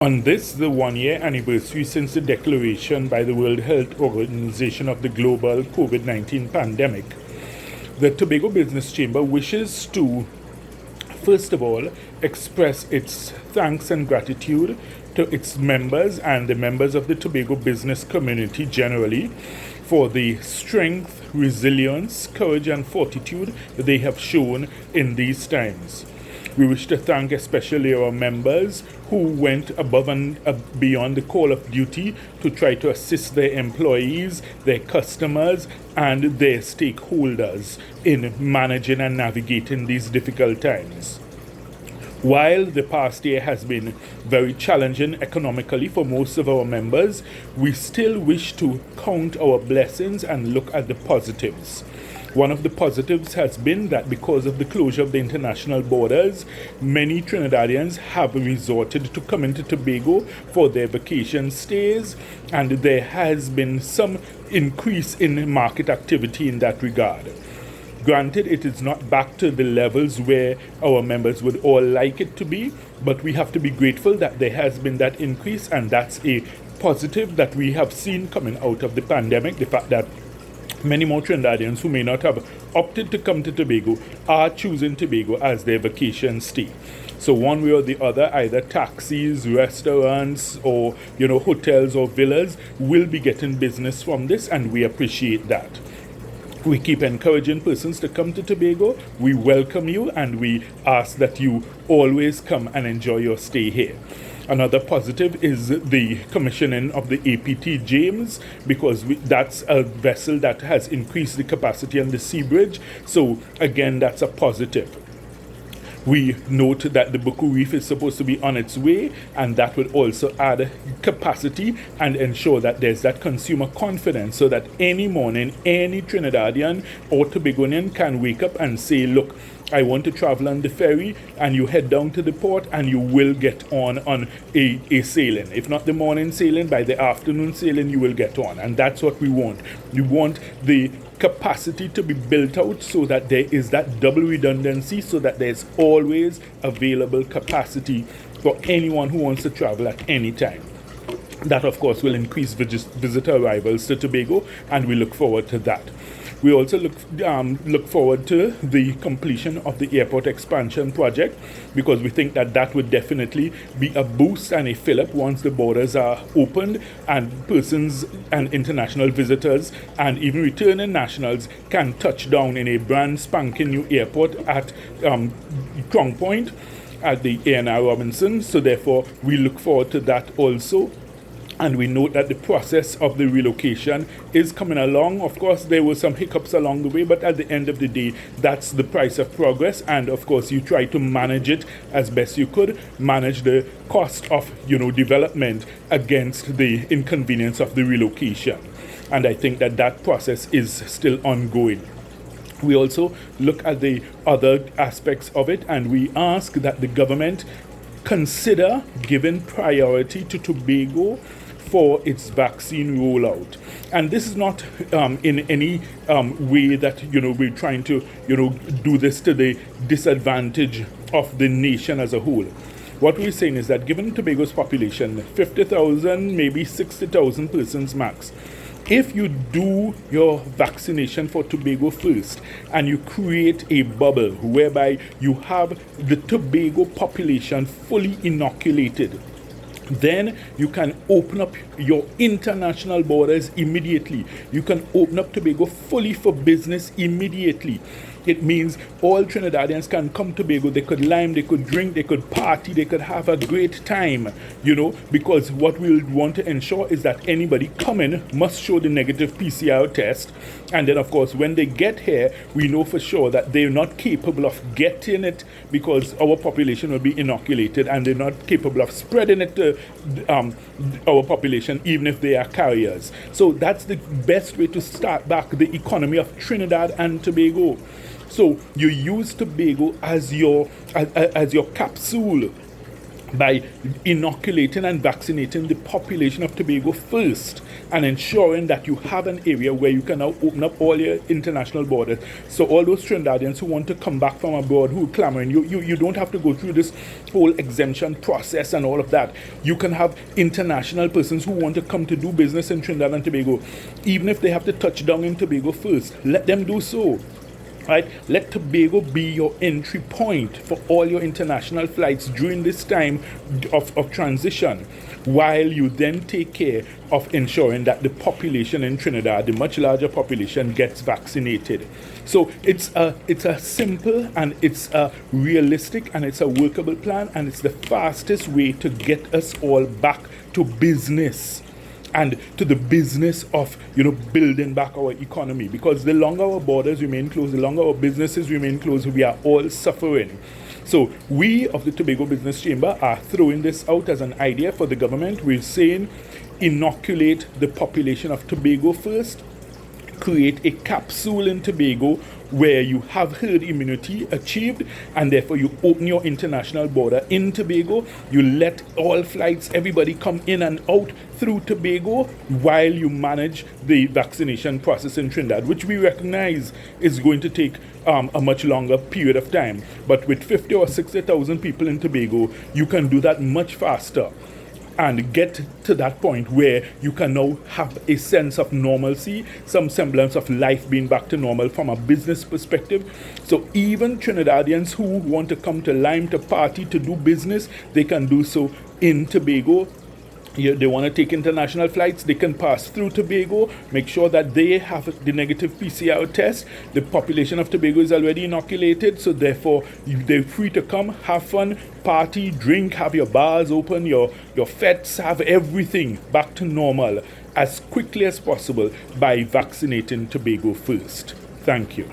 On this, the one-year anniversary since the declaration by the World Health Organization of the global COVID-19 pandemic, the Tobago Business Chamber wishes to, first of all, express its thanks and gratitude to its members and the members of the Tobago business community generally for the strength, resilience, courage, and fortitude that they have shown in these times. We wish to thank especially our members who went above and beyond the call of duty to try to assist their employees, their customers, and their stakeholders in managing and navigating these difficult times. While the past year has been very challenging economically for most of our members, we still wish to count our blessings and look at the positives. One of the positives has been that because of the closure of the international borders, many Trinidadians have resorted to coming to Tobago for their vacation stays, and there has been some increase in market activity in that regard. Granted, it is not back to the levels where our members would all like it to be, but we have to be grateful that there has been that increase, and that's a positive that we have seen coming out of the pandemic. The fact that many more Trinidadians who may not have opted to come to Tobago are choosing Tobago as their vacation stay. So one way or the other, either taxis, restaurants, or hotels or villas will be getting business from this, and we appreciate that. We keep encouraging persons to come to Tobago. We welcome you, and we ask that you always come and enjoy your stay here. Another positive is the commissioning of the APT James, because that's a vessel that has increased the capacity on the sea bridge. So again, that's a positive. We note that the Buku Reef is supposed to be on its way, and that would also add capacity and ensure that there's that consumer confidence, so that any morning, any Trinidadian or Tobagonian can wake up and say, look, I want to travel on the ferry, and you head down to the port and you will get on a sailing. If not the morning sailing, by the afternoon sailing you will get on, and that's what we want. We want the capacity to be built out so that there is that double redundancy, so that there's always available capacity for anyone who wants to travel at any time. That, of course, will increase visitor arrivals to Tobago, and we look forward to that. We also look forward to the completion of the airport expansion project, because we think that that would definitely be a boost and a fill-up once the borders are opened, and persons and international visitors and even returning nationals can touch down in a brand spanking new airport at Crown Point at the A&R Robinson. So therefore, we look forward to that also. And we note that the process of the relocation is coming along. Of course, there were some hiccups along the way, but at the end of the day, that's the price of progress. And of course, you try to manage it as best you could, manage the cost of, development against the inconvenience of the relocation. And I think that that process is still ongoing. We also look at the other aspects of it, and we ask that the government consider giving priority to Tobago for its vaccine rollout. And this is not in any way that we're trying to do this to the disadvantage of the nation as a whole. What we're saying is that given Tobago's population, 50,000, maybe 60,000 persons max, if you do your vaccination for Tobago first, and you create a bubble whereby you have the Tobago population fully inoculated, then you can open up your international borders immediately. You can open up Tobago fully for business immediately. It means all Trinidadians can come to Tobago. They could lime, they could drink, they could party, they could have a great time, because what we'll want to ensure is that anybody coming must show the negative PCR test. And then, of course, when they get here, we know for sure that they're not capable of getting it, because our population will be inoculated, and they're not capable of spreading it to our population, even if they are carriers. So that's the best way to start back the economy of Trinidad and Tobago. So you use Tobago as your capsule by inoculating and vaccinating the population of Tobago first and ensuring that you have an area where you can now open up all your international borders. So all those Trinidadians who want to come back from abroad, who are clamoring, you don't have to go through this whole exemption process and all of that. You can have international persons who want to come to do business in Trinidad and Tobago. Even if they have to touch down in Tobago first, let them do so. Right? Let Tobago be your entry point for all your international flights during this time of transition, while you then take care of ensuring that the population in Trinidad, the much larger population, gets vaccinated. So it's a simple and it's a realistic and it's a workable plan, and it's the fastest way to get us all back to business. And to the business of, building back our economy. Because the longer our borders remain closed, the longer our businesses remain closed, we are all suffering. So we of the Tobago Business Chamber are throwing this out as an idea for the government. We're saying inoculate the population of Tobago first, create a capsule in Tobago where you have herd immunity achieved, and therefore you open your international border in Tobago. You let all flights, everybody come in and out through Tobago while you manage the vaccination process in Trinidad, which we recognize is going to take a much longer period of time. But with 50 or 60,000 people in Tobago, you can do that much faster and get to that point where you can now have a sense of normalcy, some semblance of life being back to normal from a business perspective. So even Trinidadians who want to come to Lime to party, to do business, they can do so in Tobago. They want to take international flights, they can pass through Tobago, make sure that they have the negative PCR test. The population of Tobago is already inoculated, so therefore they're free to come, have fun, party, drink, have your bars open, your fetes, have everything back to normal as quickly as possible by vaccinating Tobago first. Thank you.